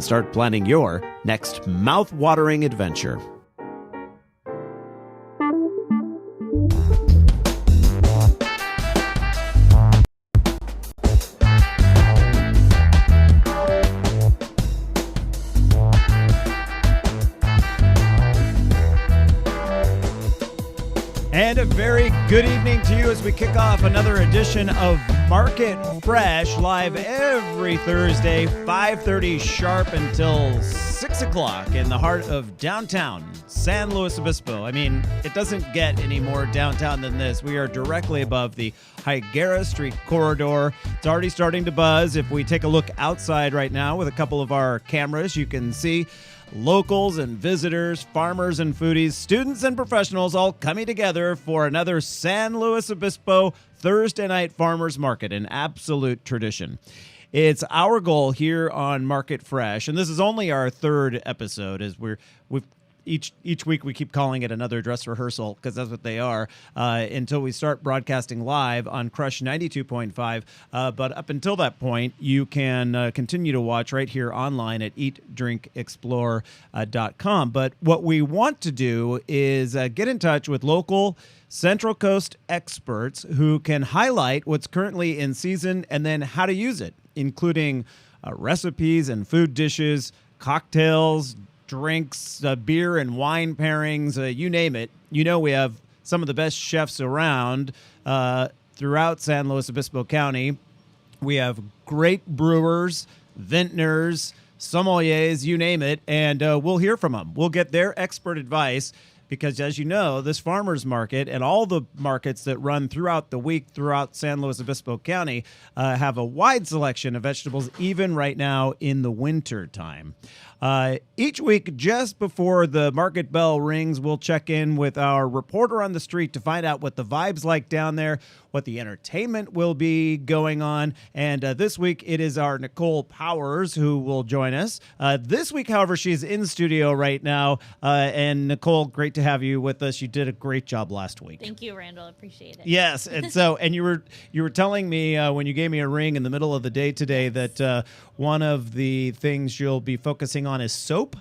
Start planning your next mouth-watering adventure. And a very good evening to you as we kick off another edition of Market Fresh, live every Thursday, 5:30 sharp until 6 o'clock in the heart of downtown San Luis Obispo. I mean, it doesn't get any more downtown than this. We are directly above the Higuera Street corridor. It's already starting to buzz. If we take a look outside right now with a couple of our cameras, you can see locals and visitors, farmers and foodies, students and professionals all coming together for another San Luis Obispo Thursday night farmers market, an absolute tradition. It's our goal here on Market Fresh, and this is only our third episode, as we've each week we keep calling it another dress rehearsal, because that's what they are, until we start broadcasting live on Crush 92.5. But up until that point, you can continue to watch right here online at eatdrinkexplore.com. But what we want to do is get in touch with local Central Coast experts who can highlight what's currently in season and then how to use it, including recipes and food dishes, cocktails, drinks, beer and wine pairings, you name it. You know, we have some of the best chefs around throughout San Luis Obispo County. We have great brewers, vintners, sommeliers, you name it, and we'll hear from them. We'll get their expert advice because, as you know, this farmers market and all the markets that run throughout the week throughout San Luis Obispo County have a wide selection of vegetables, even right now in the winter time. Each week, just before the market bell rings, we'll check in with our reporter on the street to find out what the vibe's like down there, what the entertainment will be going on. And this week, it is our Nicole Powers who will join us. This week, however, she's in studio right now. And Nicole, great to have you with us. You did a great job last week. Thank you, Randall. I appreciate it. Yes. And so, and you were telling me when you gave me a ring in the middle of the day today that one of the things you'll be focusing on is soap.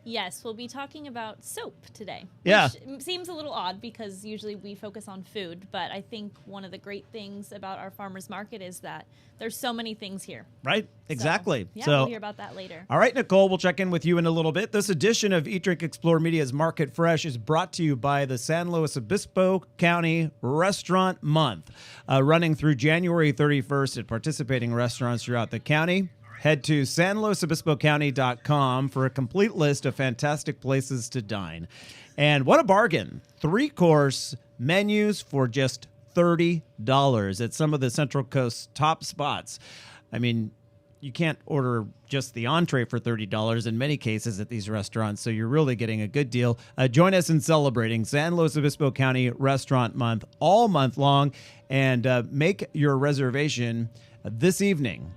Yes, we'll be talking about soap today. Yeah. Which seems a little odd because usually we focus on food, but I think one of the great things about our farmers market is that there's so many things here. Right, exactly. So we'll hear about that later. All right, Nicole, we'll check in with you in a little bit. This edition of Eat, Drink, Explore Media's Market Fresh is brought to you by the San Luis Obispo County Restaurant Month, running through January 31st at participating restaurants throughout the county. Head to sanluisobispocounty.com for a complete list of fantastic places to dine. And what a bargain. 3-course menus for just $30 at some of the Central Coast top spots. I mean, you can't order just the entree for $30 in many cases at these restaurants, so you're really getting a good deal. Join us in celebrating San Luis Obispo County Restaurant Month all month long, and make your reservation this evening.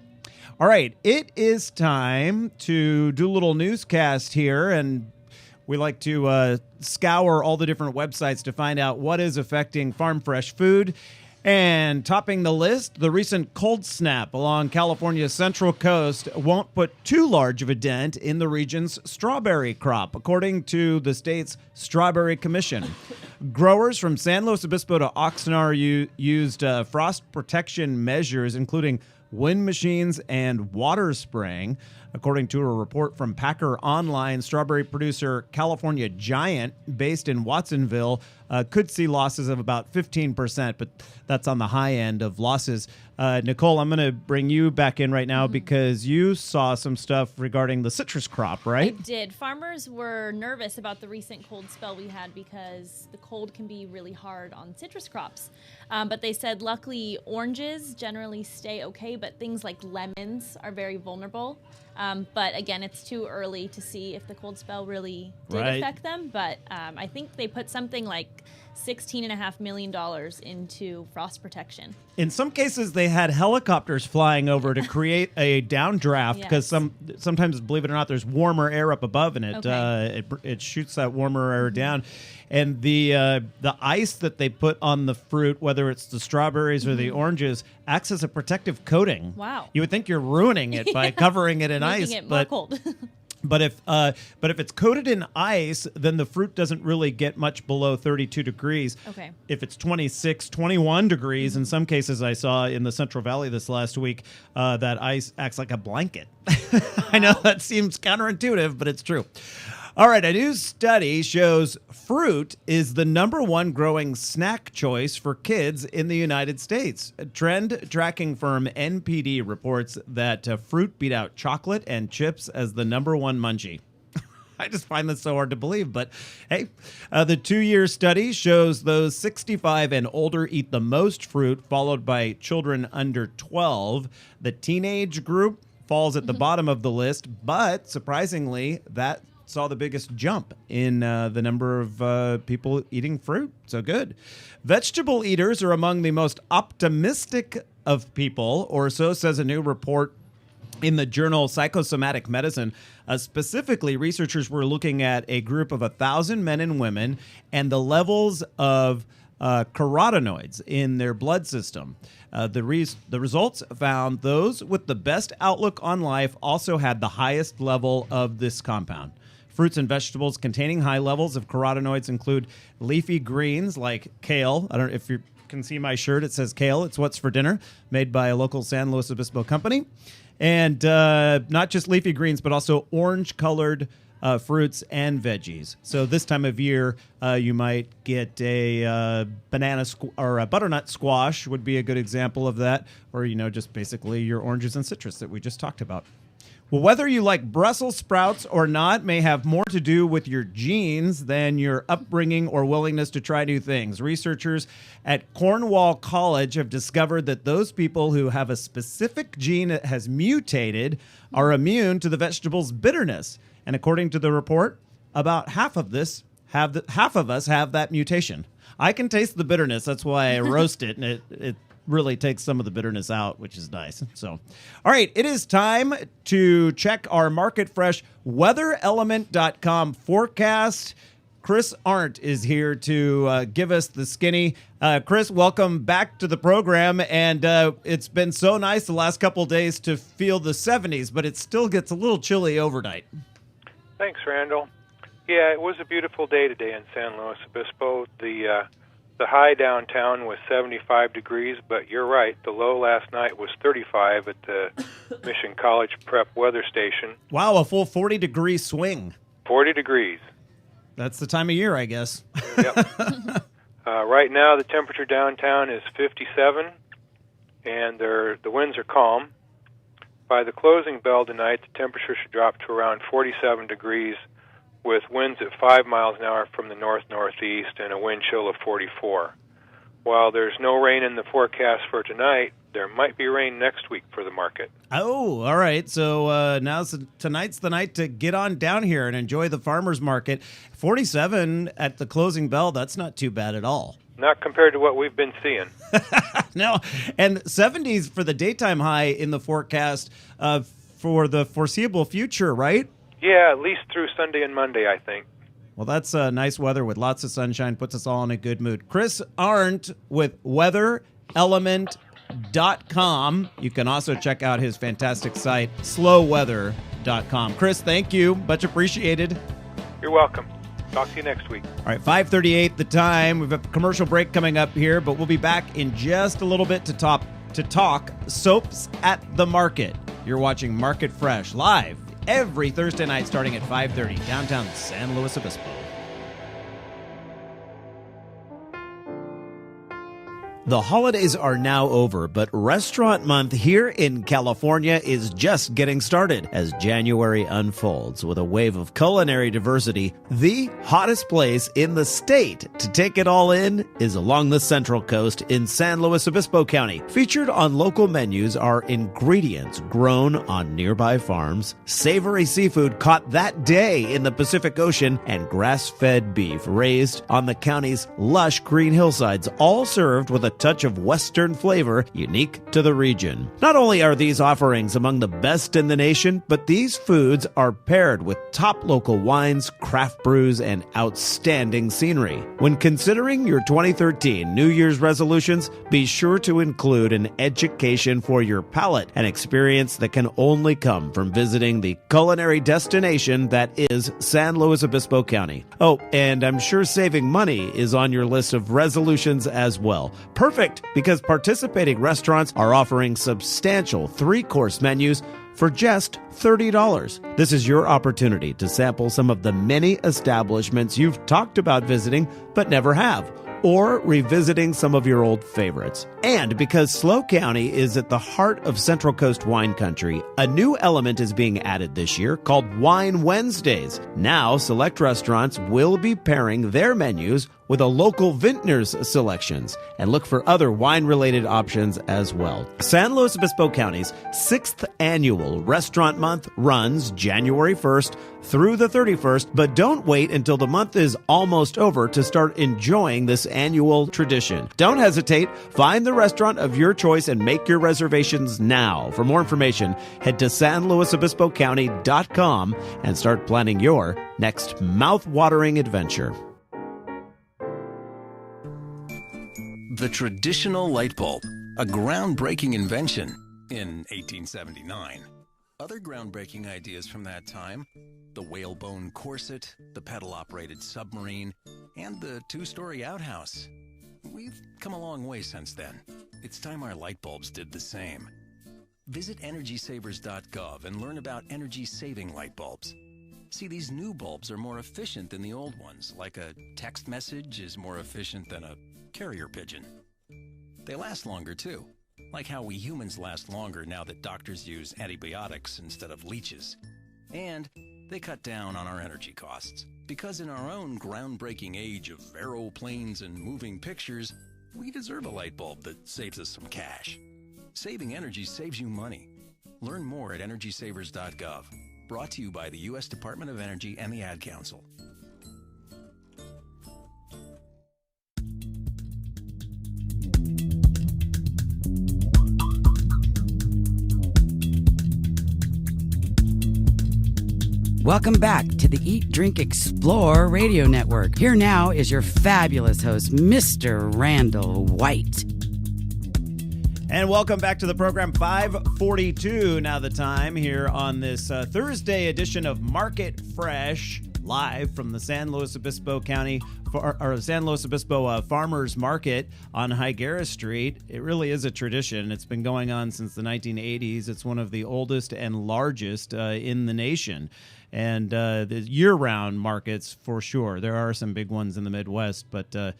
All right, it is time to do a little newscast here, and we like to scour all the different websites to find out what is affecting farm fresh food. And topping the list, the recent cold snap along California's Central Coast won't put too large of a dent in the region's strawberry crop, according to the state's Strawberry Commission. Growers from San Luis Obispo to Oxnard used frost protection measures, including wind machines and water spraying. According to a report from Packer Online, strawberry producer California Giant, based in Watsonville, could see losses of about 15%, but that's on the high end of losses. Nicole, I'm going to bring you back in right now because you saw some stuff regarding the citrus crop, right? I did. Farmers were nervous about the recent cold spell we had because the cold can be really hard on citrus crops. But they said luckily oranges generally stay okay, but things like lemons are very vulnerable. But again, it's too early to see if the cold spell really did affect them. But I think they put something like $16.5 million into frost protection. In some cases, they had helicopters flying over to create a downdraft because Yes. sometimes, believe it or not, there's warmer air up above, and it shoots that warmer air down. And the ice that they put on the fruit, whether it's the strawberries or the oranges, acts as a protective coating. Wow. You would think you're ruining it by covering it in ice, Making it more cold. But if it's coated in ice, then the fruit doesn't really get much below 32 degrees. Okay. If it's 26, 21 degrees, in some cases I saw in the Central Valley this last week, that ice acts like a blanket. I know that seems counterintuitive, but it's true. All right, a new study shows fruit is the #1 growing snack choice for kids in the United States. A trend tracking firm NPD reports that fruit beat out chocolate and chips as the #1 munchie. I just find this so hard to believe, but hey, the 2-year study shows those 65 and older eat the most fruit, followed by children under 12. The teenage group falls at the bottom of the list, but surprisingly, that saw the biggest jump in the number of people eating fruit. So good. Vegetable eaters are among the most optimistic of people, or so says a new report in the journal Psychosomatic Medicine. Specifically, researchers were looking at a group of 1,000 men and women and the levels of carotenoids in their blood system. The results found those with the best outlook on life also had the highest level of this compound. Fruits and vegetables containing high levels of carotenoids include leafy greens like kale. I don't know if you can see my shirt. It says kale. It's what's for dinner, made by a local San Luis Obispo company. And not just leafy greens, but also orange-colored fruits and veggies. So this time of year, you might get a banana or a butternut squash would be a good example of that. Or, just basically your oranges and citrus that we just talked about. Well, whether you like Brussels sprouts or not may have more to do with your genes than your upbringing or willingness to try new things. Researchers at Cornwall College have discovered that those people who have a specific gene that has mutated are immune to the vegetable's bitterness. And according to the report, about half of us have that mutation. I can taste the bitterness. That's why I roast it, and it really takes some of the bitterness out, which is nice. So, all right, it is time to check our Market Fresh weatherelement.com forecast. Chris Arndt is here to give us the skinny. Chris, welcome back to the program. And it's been so nice the last couple of days to feel the 70s, but it still gets a little chilly overnight. Thanks, Randall. Yeah, it was a beautiful day today in San Luis Obispo. The high downtown was 75 degrees, but you're right. The low last night was 35 at the Mission College Prep Weather Station. Wow, a full 40-degree swing. 40 degrees. That's the time of year, I guess. Yep. Right now, the temperature downtown is 57, and the winds are calm. By the closing bell tonight, the temperature should drop to around 47 degrees, with winds at 5 miles an hour from the north-northeast and a wind chill of 44. While there's no rain in the forecast for tonight, there might be rain next week for the market. Oh, all right. So tonight's the night to get on down here and enjoy the farmer's market. 47 at the closing bell, that's not too bad at all. Not compared to what we've been seeing. No, and 70s for the daytime high in the forecast for the foreseeable future, right? Yeah, at least through Sunday and Monday, I think. Well, that's nice weather with lots of sunshine, puts us all in a good mood. Chris Arndt with weatherelement.com. You can also check out his fantastic site, SLOweather.com. Chris, thank you. Much appreciated. You're welcome. Talk to you next week. All right, 5:38 the time. We've got a commercial break coming up here, but we'll be back in just a little bit to talk soaps at the market. You're watching Market Fresh live every Thursday night starting at 5:30 downtown San Luis Obispo. The holidays are now over, but Restaurant Month here in California is just getting started. As January unfolds with a wave of culinary diversity, the hottest place in the state to take it all in is along the Central Coast in San Luis Obispo County. Featured on local menus are ingredients grown on nearby farms, savory seafood caught that day in the Pacific Ocean, and grass-fed beef raised on the county's lush green hillsides, all served with a touch of Western flavor unique to the region. Not only are these offerings among the best in the nation, but these foods are paired with top local wines, craft brews, and outstanding scenery. When considering your 2013 New Year's resolutions, be sure to include an education for your palate, an experience that can only come from visiting the culinary destination that is San Luis Obispo County. Oh, and I'm sure saving money is on your list of resolutions as well. Perfect, because participating restaurants are offering substantial 3-course menus for just $30. This is your opportunity to sample some of the many establishments you've talked about visiting but never have, or revisiting some of your old favorites. And because SLO County is at the heart of Central Coast wine country, a new element is being added this year called Wine Wednesdays. Now, select restaurants will be pairing their menus with a local vintner's selections, and look for other wine-related options as well. San Luis Obispo County's 6th annual Restaurant Month runs January 1st through the 31st, but don't wait until the month is almost over to start enjoying this annual tradition. Don't hesitate. Find the restaurant of your choice and make your reservations now. For more information, head to sanluisobispocounty.com and start planning your next mouth-watering adventure. The traditional light bulb, a groundbreaking invention in 1879. Other groundbreaking ideas from that time: the whalebone corset, the pedal-operated submarine, and the 2-story outhouse. We've come a long way since then. It's time our light bulbs did the same. Visit EnergySavers.gov and learn about energy-saving light bulbs. See, these new bulbs are more efficient than the old ones, like a text message is more efficient than a carrier pigeon. They last longer, too, like how we humans last longer now that doctors use antibiotics instead of leeches. And they cut down on our energy costs, because in our own groundbreaking age of aeroplanes and moving pictures, we deserve a light bulb that saves us some cash. Saving energy saves you money. Learn more at EnergySavers.gov. Brought to you by the U.S. Department of Energy and the Ad Council. Welcome back to the Eat, Drink, Explore radio network. Here now is your fabulous host, Mr. Randall White. And welcome back to the program. 5:42 now the time here on this Thursday edition of Market Fresh, live from the San Luis Obispo County or San Luis Obispo Farmers Market on Higuera Street. It really is a tradition. It's been going on since the 1980s. It's one of the oldest and largest in the nation. And the year-round markets, for sure. There are some big ones in the Midwest, but they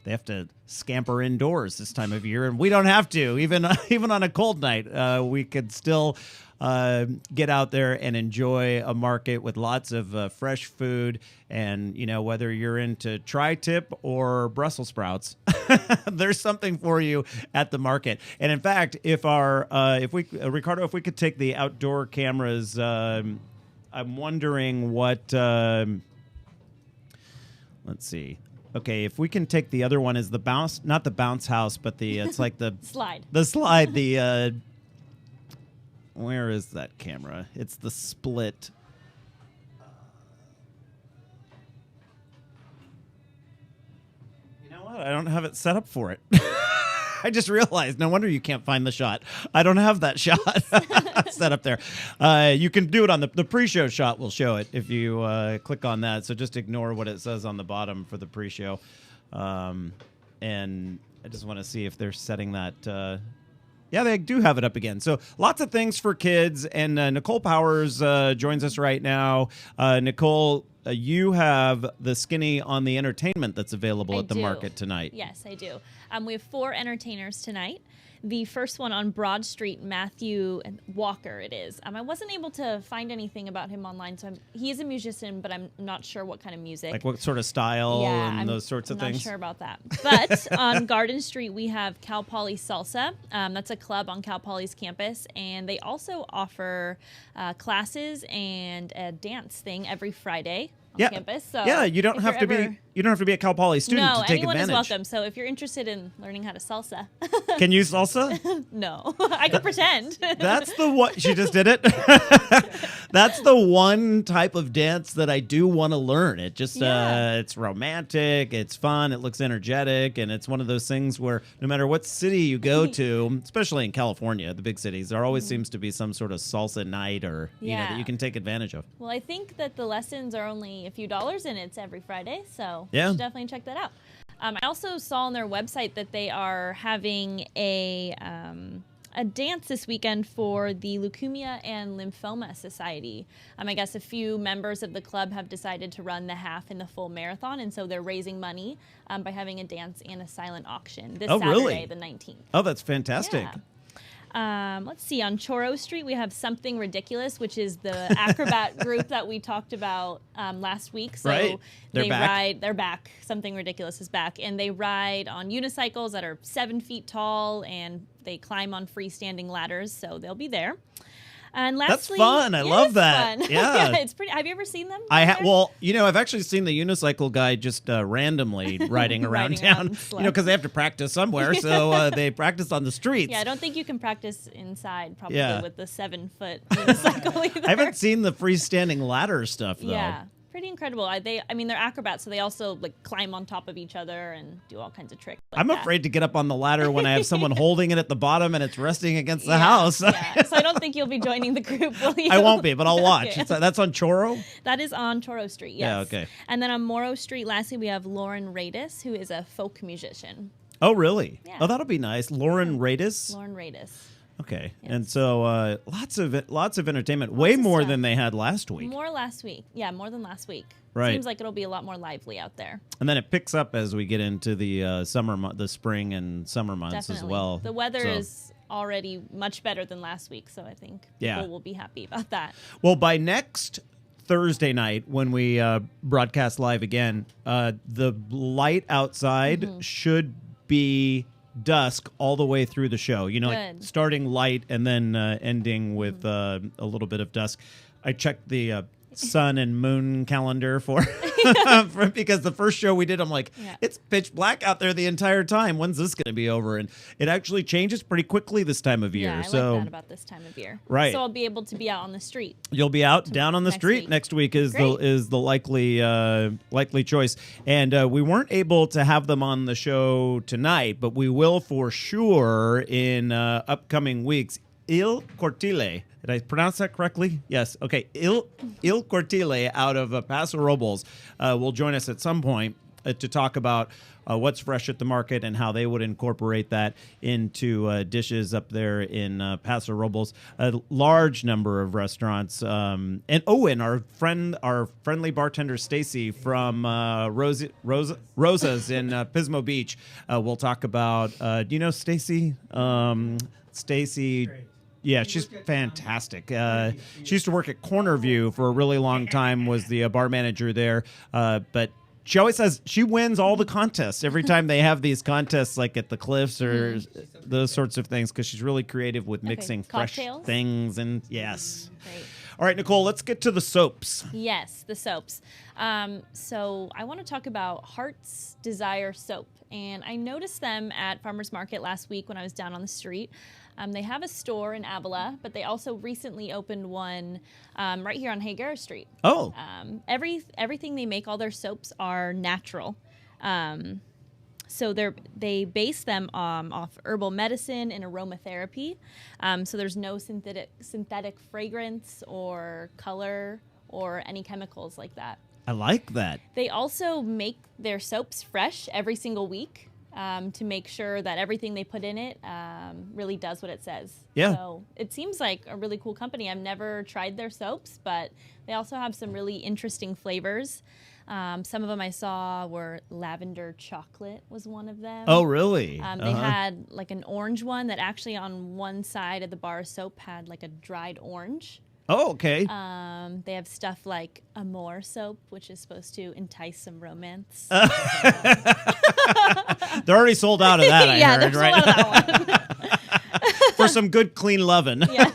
have to scamper indoors this time of year, and we don't have to. Even on a cold night, we could still get out there and enjoy a market with lots of fresh food. And, you know, whether you're into tri-tip or Brussels sprouts, there's something for you at the market. And in fact, Ricardo, if we could take the outdoor cameras, I'm wondering what, let's see. Okay, if we can take the other one is the bounce, not the bounce house, but it's like the slide. The slide, where is that camera? It's the split. You know what? I don't have it set up for it. I just realized, no wonder you can't find the shot. I don't have that shot set up there. You can do it on the pre-show shot. Will show it if you click on that. So just ignore what it says on the bottom for the pre-show. And I just want to see if they're setting that Yeah, they do have it up again. So lots of things for kids. And Nicole Powers joins us right now. Nicole, you have the Skinny on the entertainment that's available at the market tonight. Yes, I do. We have 4 entertainers tonight. The first one on Broad Street, Matthew Walker, it is. I wasn't able to find anything about him online, so he is a musician, but I'm not sure what kind of music. Like what sort of style and those sorts of things? I'm not sure about that. But on Garden Street, we have Cal Poly Salsa. That's a club on Cal Poly's campus, and they also offer classes and a dance thing every Friday on campus. So you don't have to be a Cal Poly student to take anyone advantage. is welcome. So if you're interested in learning how to salsa, can you salsa? No, I can pretend. That's the one. She just did it. That's the one type of dance that I do want to learn. It just it's romantic, it's fun, it looks energetic, and it's one of those things where no matter what city you go to, especially in California, the big cities, there always seems to be some sort of salsa night or that you can take advantage of. Well, I think that the lessons are only a few dollars, and it's every Friday, so you should definitely check that out. I also saw on their website that they are having a dance this weekend for the Leukemia and Lymphoma Society. I guess a few members of the club have decided to run the half and the full marathon, and so they're raising money by having a dance and a silent auction this Saturday, the 19th. Oh, that's fantastic. Yeah. Let's see. On Choro Street, we have Something Ridiculous, which is the acrobat group that we talked about last week. So They're back. They're back. Something Ridiculous is back. And they ride on unicycles that are 7 feet tall, and they climb on freestanding ladders. So they'll be there. And lastly, that's fun. I love that. Fun. Yeah. It's pretty. Have you ever seen them? Well, I've actually seen the unicycle guy just randomly riding around town. Because they have to practice somewhere, so they practice on the streets. Yeah, I don't think you can practice inside probably with the 7-foot unicycle either. I haven't seen the freestanding ladder stuff though. Yeah. Pretty incredible. They're acrobats, so they also climb on top of each other and do all kinds of tricks. I'm afraid to get up on the ladder when I have someone holding it at the bottom and it's resting against the house. Yeah. So I don't think you'll be joining the group, will you? I won't be, but I'll watch. Okay. That's on Choro? That is on Choro Street, yes. Yeah, okay. And then on Morrow Street, lastly, we have Lauren Radis, who is a folk musician. Oh, really? Yeah. Oh, that'll be nice. Lauren Radis? Lauren Radis. Okay, Yes. and so lots of entertainment, way more than they had last week. More last week, yeah, more than last week. Right. Seems like it'll be a lot more lively out there. And then it picks up as we get into the the spring and summer months Definitely. as well. The weather is already much better than last week, so I think people will be happy about that. Well, by next Thursday night when we broadcast live again, the light outside should be dusk all the way through the show, like starting light and then ending with a little bit of dusk. I checked the sun and moon calendar for because the first show we did, I'm like, it's pitch black out there the entire time. When's this going to be over? And it actually changes pretty quickly this time of year. Yeah, I like that about this time of year. Right. So I'll be able to be out on the street. You'll be out down on the street next week is the likely choice. And we weren't able to have them on the show tonight, but we will for sure in upcoming weeks. Il Cortile. Did I pronounce that correctly? Yes. Okay. Il Cortile out of Paso Robles will join us at some point to talk about what's fresh at the market and how they would incorporate that into dishes up there in Paso Robles. A large number of restaurants. And our friendly bartender Stacy from Rosa's in Pismo Beach will talk about. Do you know Stacy? Stacy. Yeah, she's fantastic. She used to work at Corner View for a really long time, was the bar manager there. But she always says she wins all the contests every time they have these contests, like at the Cliffs or those sorts of things, because she's really creative with mixing fresh things. And yes. Great. All right, Nicole, let's get to the soaps. Yes, the soaps. So I want to talk about Heart's Desire soap. And I noticed them at Farmers Market last week when I was down on the street. They have a store in Avila, but they also recently opened one right here on Haguera Street. Oh. Everything they make, all their soaps are natural. So they base them off herbal medicine and aromatherapy. So there's no synthetic fragrance or color or any chemicals like that. I like that. They also make their soaps fresh every single week. to make sure that everything they put in it really does what it says. Yeah. So it seems like a really cool company. I've never tried their soaps, but they also have some really interesting flavors. Some of them I saw were lavender chocolate was one of them. Oh, really? They had like an orange one that actually on one side of the bar of soap had like a dried orange. Oh, okay. They have stuff like Amore soap, which is supposed to entice some romance. They're already sold out of that, I yeah, heard, they're right? sold out of that one. For some good, clean lovin'. Yes.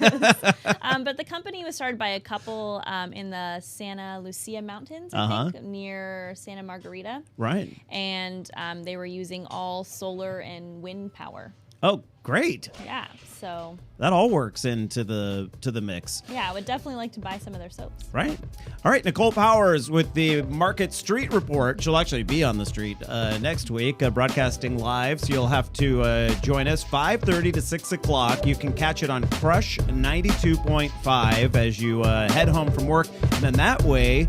But the company was started by a couple in the Santa Lucia Mountains, I think, near Santa Margarita. Right. And they were using all solar and wind power. Oh, great. Yeah, so That all works into the mix. yeah, I would definitely like to buy some of their soaps. Right. All right, Nicole Powers with the Market Street Report. She'll actually be on the street next week, broadcasting live, so you'll have to join us 5:30 to 6 o'clock. You can catch it on Crush 92.5 as you head home from work, and then that way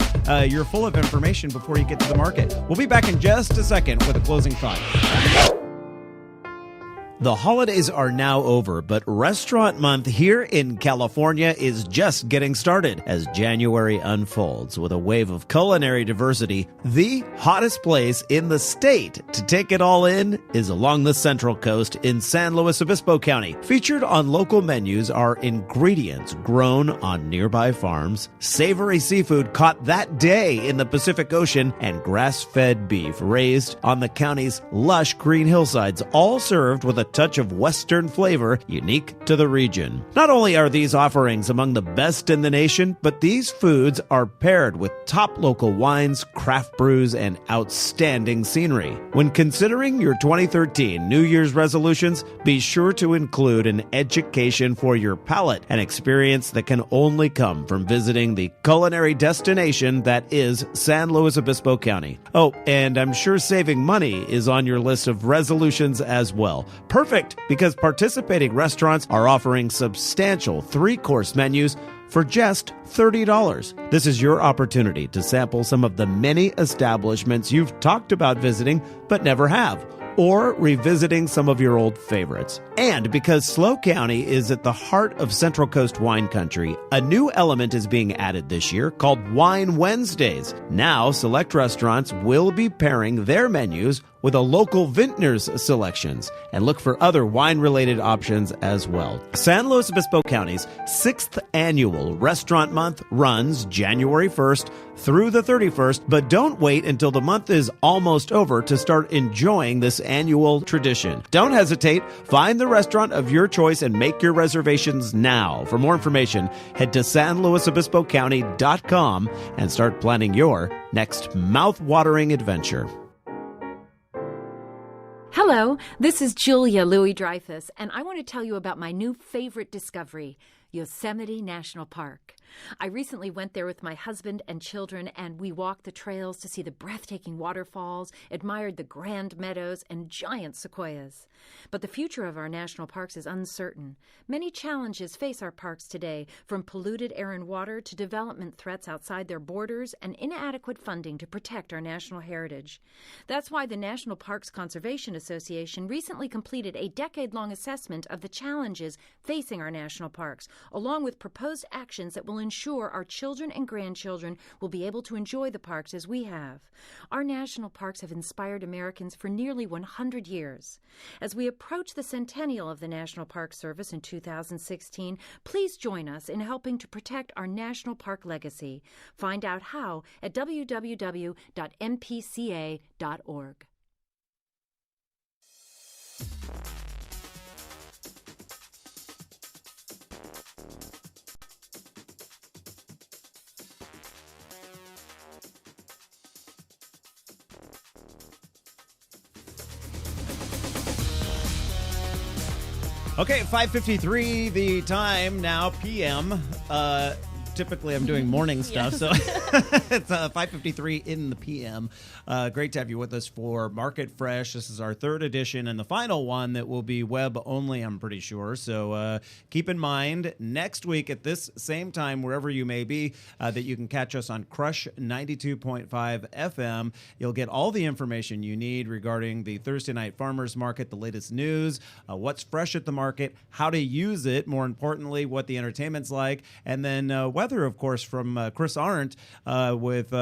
you're full of information before you get to the market. We'll be back in just a second with a closing thought. The holidays are now over, but Restaurant Month here in California is just getting started. As January unfolds with a wave of culinary diversity, the hottest place in the state to take it all in is along the Central Coast in San Luis Obispo County. Featured on local menus are ingredients grown on nearby farms, savory seafood caught that day in the Pacific Ocean, and grass-fed beef raised on the county's lush green hillsides, all served with a touch of Western flavor unique to the region. Not only are these offerings among the best in the nation, but these foods are paired with top local wines, craft brews, and outstanding scenery. When considering your 2013 New Year's resolutions, be sure to include an education for your palate, an experience that can only come from visiting the culinary destination that is San Luis Obispo County. Oh, and I'm sure saving money is on your list of resolutions as well. Perfect, because participating restaurants are offering substantial 3-course menus for just $30. This is your opportunity to sample some of the many establishments you've talked about visiting but never have, or revisiting some of your old favorites. And because SLO County is at the heart of Central Coast wine country, a new element is being added this year called Wine Wednesdays. Now, select restaurants will be pairing their menus with a local vintner's selections, and look for other wine-related options as well. San Luis Obispo County's 6th annual Restaurant Month runs January 1st through the 31st, but don't wait until the month is almost over to start enjoying this annual tradition. Don't hesitate. Find the restaurant of your choice and make your reservations now. For more information, head to sanluisobispocounty.com and start planning your next mouth-watering adventure. Hello, this is Julia Louis-Dreyfus, and I want to tell you about my new favorite discovery, Yosemite National Park. I recently went there with my husband and children, and we walked the trails to see the breathtaking waterfalls, admired the grand meadows, and giant sequoias. But the future of our national parks is uncertain. Many challenges face our parks today, from polluted air and water to development threats outside their borders and inadequate funding to protect our national heritage. That's why the National Parks Conservation Association recently completed a decade-long assessment of the challenges facing our national parks, along with proposed actions that will ensure our children and grandchildren will be able to enjoy the parks as we have. Our national parks have inspired Americans for nearly 100 years. As we approach the centennial of the National Park Service in 2016, please join us in helping to protect our national park legacy. Find out how at www.mpca.org. Okay, 5:53 the time now, p.m. Typically I'm doing morning stuff, so It's 5:53 in the p.m. Great to have you with us for Market Fresh. This is our third edition and the final one that will be web only, I'm pretty sure. So keep in mind, next week at this same time, wherever you may be, that you can catch us on Crush 92.5 FM. You'll get all the information you need regarding the Thursday Night Farmers Market, the latest news, what's fresh at the market, how to use it, more importantly, what the entertainment's like, and then weather, of course, from Chris Arndt with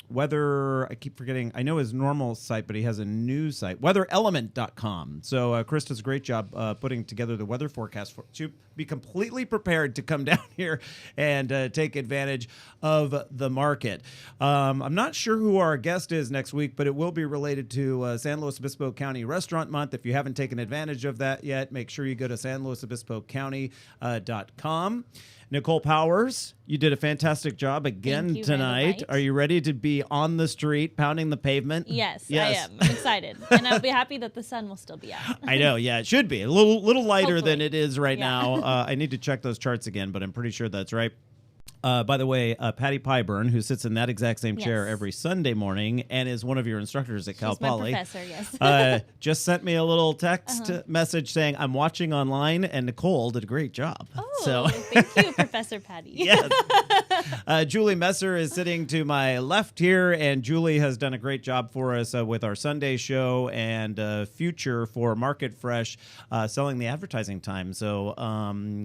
weather. I keep forgetting. I know his normal site, but he has a new site, weatherelement.com. So Chris does a great job putting together the weather forecast to be completely prepared to come down here and take advantage of the market. I'm not sure who our guest is next week, but it will be related to San Luis Obispo County Restaurant Month. If you haven't taken advantage of that yet, make sure you go to sanluisobispocounty.com. Nicole Powers, you did a fantastic job again tonight. Are you ready to be on the street, pounding the pavement? Yes. I am. I'm excited. And I'll be happy that the sun will still be out. I know, yeah, it should be. A little lighter Hopefully. than it is right now. I need to check those charts again, but I'm pretty sure that's right. By the way, Patty Pyburn, who sits in that exact same chair every Sunday morning and is one of your instructors at Cal Poly, my professor, yes. just sent me a little text message saying, I'm watching online, and Nicole did a great job. Oh, thank you, Professor Patty. Yes. Julie Messer is sitting to my left here, and Julie has done a great job for us with our Sunday show and future for Market Fresh, selling the advertising time. So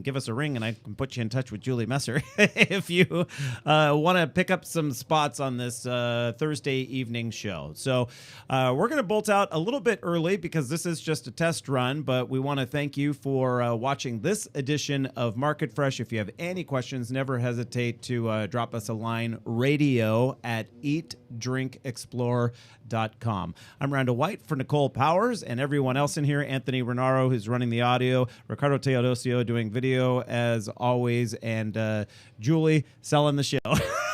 give us a ring, and I can put you in touch with Julie Messer if you want to pick up some spots on this Thursday evening show. So we're going to bolt out a little bit early because this is just a test run, but we want to thank you for watching this edition of Market Fresh. If you have any questions, never hesitate to drop us a line, radio@eatdrinkexplore.com. I'm Randall White for Nicole Powers and everyone else in here, Anthony Renaro, who's running the audio, Ricardo Teodosio doing video as always, and Julie selling the show.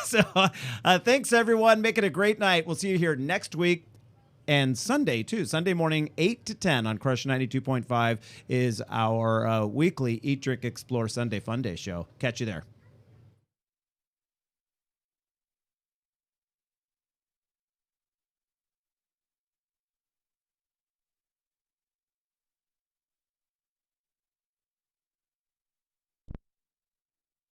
So thanks, everyone. Make it a great night. We'll see you here next week. And Sunday, too. Sunday morning, 8 to 10 on Crush 92.5 is our weekly Eat, Drink, Explore Sunday Fun Day show. Catch you there.